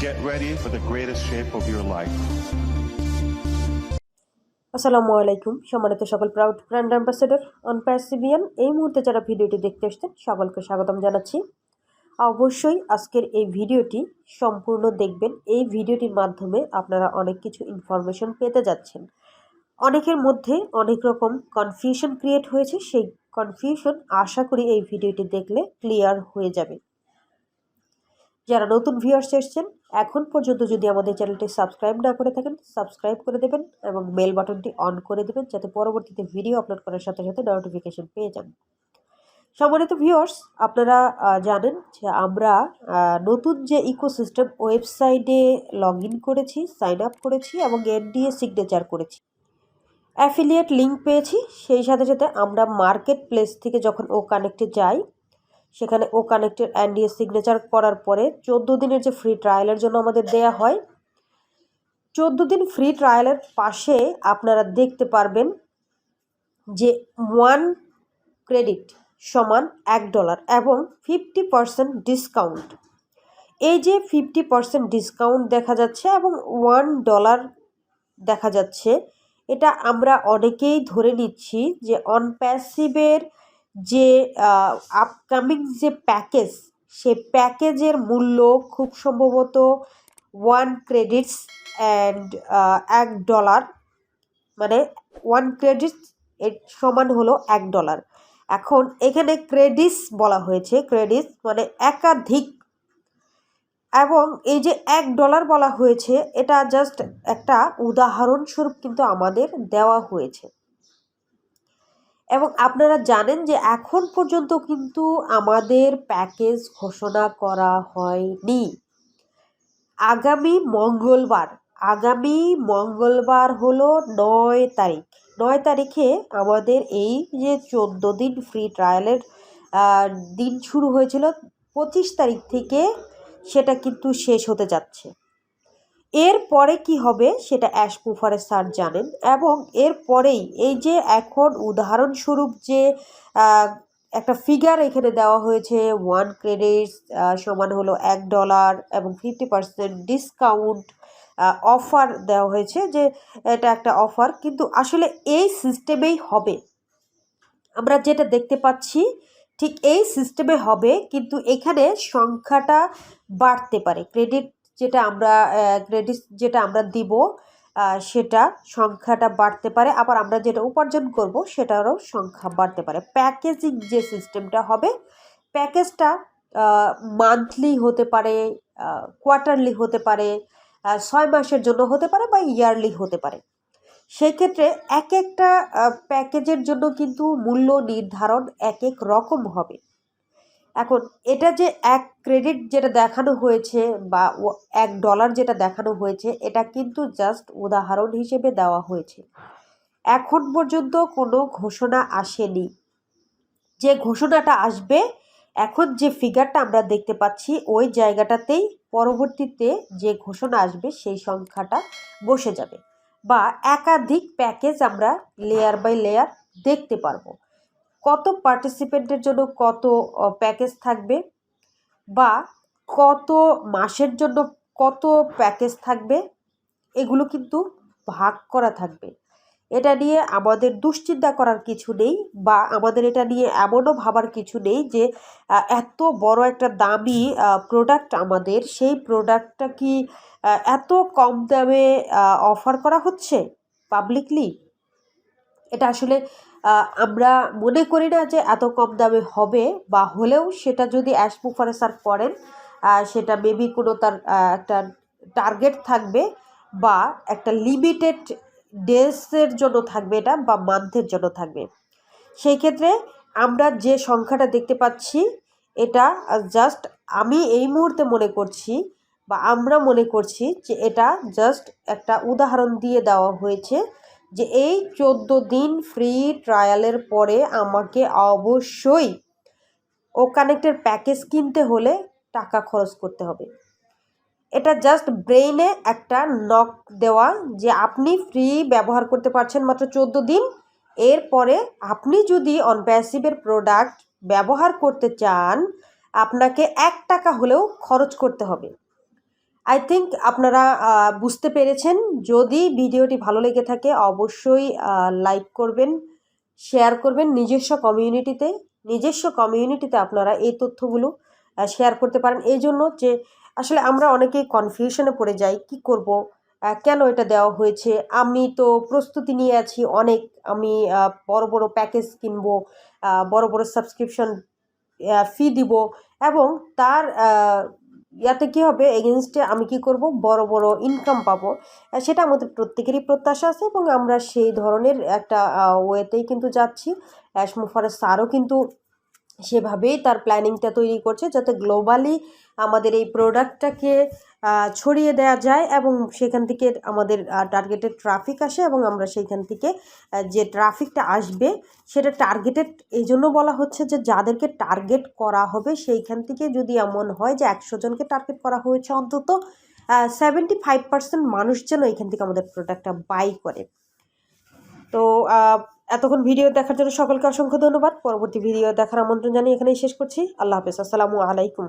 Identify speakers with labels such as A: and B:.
A: Get ready for the greatest shape of your life.
B: আসসালামু আলাইকুম সম্মানিত সকল প্রাউড ব্র্যান্ড অ্যাম্বাসেডর অনপ্যাসিভিয়ান এই মুহূর্তে যারা ভিডিওটি দেখতে এসেছেন সকলকে স্বাগতম জানাচ্ছি। অবশ্যই আজকের এই ভিডিওটি সম্পূর্ণ দেখবেন। এই ভিডিওটির মাধ্যমে আপনারা অনেক কিছু ইনফরমেশন পেতে যাচ্ছেন। অনেকের মধ্যে অনেক রকম কনফিউশন ক্রিয়েট হয়েছে, সেই কনফিউশন আশা করি এই ভিডিওটি দেখলে ক্লিয়ার হয়ে যাবে। যারা নতুন ভিউয়ার্স এসেছেন এখন পর্যন্ত যদি আমাদের চ্যানেলটি সাবস্ক্রাইব না করে থাকেন সাবস্ক্রাইব করে দেবেন এবং বেল বাটনটি অন করে দেবেন যাতে পরবর্তীতে ভিডিও আপলোড করার সাথে সাথে নোটিফিকেশন পেয়ে যান। সম্মানিত ভিউয়ার্স, আপনারা জানেন যে আমরা নতুন যে ইকোসিস্টেম ওয়েবসাইটে লগ ইন করেছি, সাইন আপ করেছি এবং এনডিএ সিগনেচার করেছি, অ্যাফিলিয়েট লিঙ্ক পেয়েছি। সেই সাথে সাথে আমরা মার্কেট প্লেস থেকে যখন O-Connect-এ যাই সেখানে O-Connect-এর এনডিএ সিগনেচার করার পরে 14 দিনের যে ফ্রি ট্রায়ালের জন্য আমাদের দেয়া হয়, 14 দিন ফ্রি ট্রায়ালের পাশে আপনারা দেখতে পারবেন যে 1 ক্রেডিট সমান $1 এবং 50% ডিসকাউন্ট। এই যে 50% ডিসকাউন্ট দেখা যাচ্ছে এবং $1 দেখা যাচ্ছে, এটা আমরা অনেকেই ধরে নিচ্ছি যে অনপ্যাসিভের যে আপকামিং যে প্যাকেজ, সে প্যাকেজের মূল্য খুব সম্ভবত 1 ক্রেডিটস অ্যান্ড $1, মানে 1 ক্রেডিটস এর সমান হলো $1। এখন এখানে ক্রেডিটস বলা হয়েছে, ক্রেডিটস মানে একাধিক, এবং এই যে $1 বলা হয়েছে এটা জাস্ট একটা উদাহরণস্বরূপ কিন্তু আমাদের দেওয়া হয়েছে। এবং আপনারা জানেন যে এখন পর্যন্ত কিন্তু আমাদের প্যাকেজ ঘোষণা করা হয়নি। আগামী মঙ্গলবার হলো 9 তারিখ। 9 তারিখে আমাদের এই যে 14 দিন ফ্রি ট্রায়ালের দিন শুরু হয়েছিল, 25 তারিখ থেকে সেটা কিন্তু শেষ হতে যাচ্ছে। এরপরে কি হবে সেটা অ্যাশপুফারে স্যার জানেন। এবং এরপরেই এই যে এখন উদাহরণস্বরূপ যে একটা ফিগার এখানে দেওয়া হয়েছে, 1 ক্রেডিটস সমান হলো $1 এবং 50% ডিসকাউন্ট অফার দেওয়া হয়েছে, যে এটা একটা অফার, কিন্তু আসলে এই সিস্টেমেই হবে। আমরা যেটা দেখতে পাচ্ছি ঠিক এই সিস্টেমে হবে, কিন্তু এখানে সংখ্যাটা বাড়তে পারে। ক্রেডিট যেটা আমরা দিব সেটা সংখ্যাটা বাড়তে পারে, আবার আমরা যেটা উপার্জন করব সেটারও সংখ্যা বাড়তে পারে। প্যাকেজিং যে সিস্টেমটা হবে, প্যাকেজটা মান্থলি হতে পারে, কোয়ার্টারলি হতে পারে, 6 মাসের জন্য হতে পারে বা ইয়ারলি হতে পারে। সেই ক্ষেত্রে এক একটা প্যাকেজের জন্য কিন্তু মূল্য নির্ধারণ এক এক রকম হবে। এখন এটা যে 1 ক্রেডিট যেটা দেখানো হয়েছে বা $1 যেটা দেখানো হয়েছে, এটা কিন্তু জাস্ট উদাহরণ হিসেবে দেওয়া হয়েছে। এখন পর্যন্ত কোনো ঘোষণা আসেনি। যে ঘোষণাটা আসবে, এখন যে ফিগারটা আমরা দেখতে পাচ্ছি ওই জায়গাটাতেই পরবর্তীতে যে ঘোষণা আসবে সেই সংখ্যাটা বসে যাবে, বা একাধিক প্যাকেজ আমরা লেয়ার বাই লেয়ার দেখতে পারবো। কত পার্টিসিপেন্টের জন্য কত প্যাকেজ থাকবে, বা কত মাসের জন্য কত প্যাকেজ থাকবে, এগুলো কিন্তু ভাগ করা থাকবে। এটা নিয়ে আমাদের দুশ্চিন্তা করার কিছু নেই, বা আমাদের এটা নিয়ে এমনও ভাবার কিছু নেই যে এত বড় একটা দামি প্রোডাক্ট আমাদের, সেই প্রোডাক্টটা কি এত কম দামে অফার করা হচ্ছে পাবলিকলি। এটা আসলে আমরা মনে করি না যে এত কম দামে হবে, বা হলেও সেটা যদি অ্যাশপুফারে স্যার করেন সেটা মেবি কোনো তার একটা টার্গেট থাকবে, বা একটা লিমিটেড ডেজের জন্য থাকবে এটা, বা মান্থের জন্য থাকবে। সেই ক্ষেত্রে আমরা যে সংখ্যাটা দেখতে পাচ্ছি এটা জাস্ট আমি এই মুহূর্তে মনে করছি, বা আমরা মনে করছি যে এটা জাস্ট একটা উদাহরণ দিয়ে দেওয়া হয়েছে যে এই 14 দিন ফ্রি ট্রায়ালের পরে আমাকে অবশ্যই O-Connect-এর প্যাকেজ কিনতে হলে টাকা খরচ করতে হবে। এটা জাস্ট ব্রেইনে একটা নক দেওয়া যে আপনি ফ্রি ব্যবহার করতে পারছেন মাত্র 14 দিন। এরপরে আপনি যদি অনপ্যাসিভের প্রোডাক্ট ব্যবহার করতে চান আপনাকে $1 হলেও খরচ করতে হবে। আই থিঙ্ক আপনারা বুঝতে পেরেছেন। যদি ভিডিওটি ভালো লেগে থাকে অবশ্যই লাইক করবেন, শেয়ার করবেন নিজস্ব কমিউনিটিতে আপনারা এই তথ্যগুলো শেয়ার করতে পারেন। এই জন্য যে আসলে আমরা অনেকেই কনফিউশনে পড়ে যাই, কি করব, কেন এটা দেওয়া হয়েছে। আমি তো প্রস্তুতি নিয়ে আছি অনেক, আমি বড় বড় প্যাকেজ কিনবো, বড় বড় সাবস্ক্রিপশন ফি দিব এবং তার ইয়াতে কী হবে, এগেনস্টে আমি কি করব, বড় বড় ইনকাম পাবো। সেটা আমাদের প্রত্যেকেরই প্রত্যাশা আছে এবং আমরা সেই ধরনের একটা ওয়েতেই কিন্তু যাচ্ছি। মুফাররস স্যারও কিন্তু সেভাবেই তার প্ল্যানিংটা তৈরি করছে যাতে গ্লোবালি আমাদের এই প্রোডাক্টটাকে ছড়িয়ে দেওয়া যায় এবং সেখান থেকে আমাদের টার্গেটেড ট্রাফিক আসে এবং আমরা সেইখান থেকে যে ট্রাফিকটা আসবে সেটা টার্গেটেড এই জন্য বলা হচ্ছে যে যাদেরকে টার্গেট করা হবে সেইখান থেকে যদি এমন হয় যে 100 জনকে টার্গেট করা হয়েছে, অন্তত 75% মানুষ যেন এখান থেকে আমাদের প্রোডাক্টটা বাই করে। তো এতক্ষণ ভিডিও দেখার জন্য সকলকে অসংখ্য ধন্যবাদ। পরবর্তী ভিডিও দেখার আমন্ত্রণ জানিয়ে এখানেই শেষ করছি। আল্লাহ হাফেজ, আসসালামু আলাইকুম।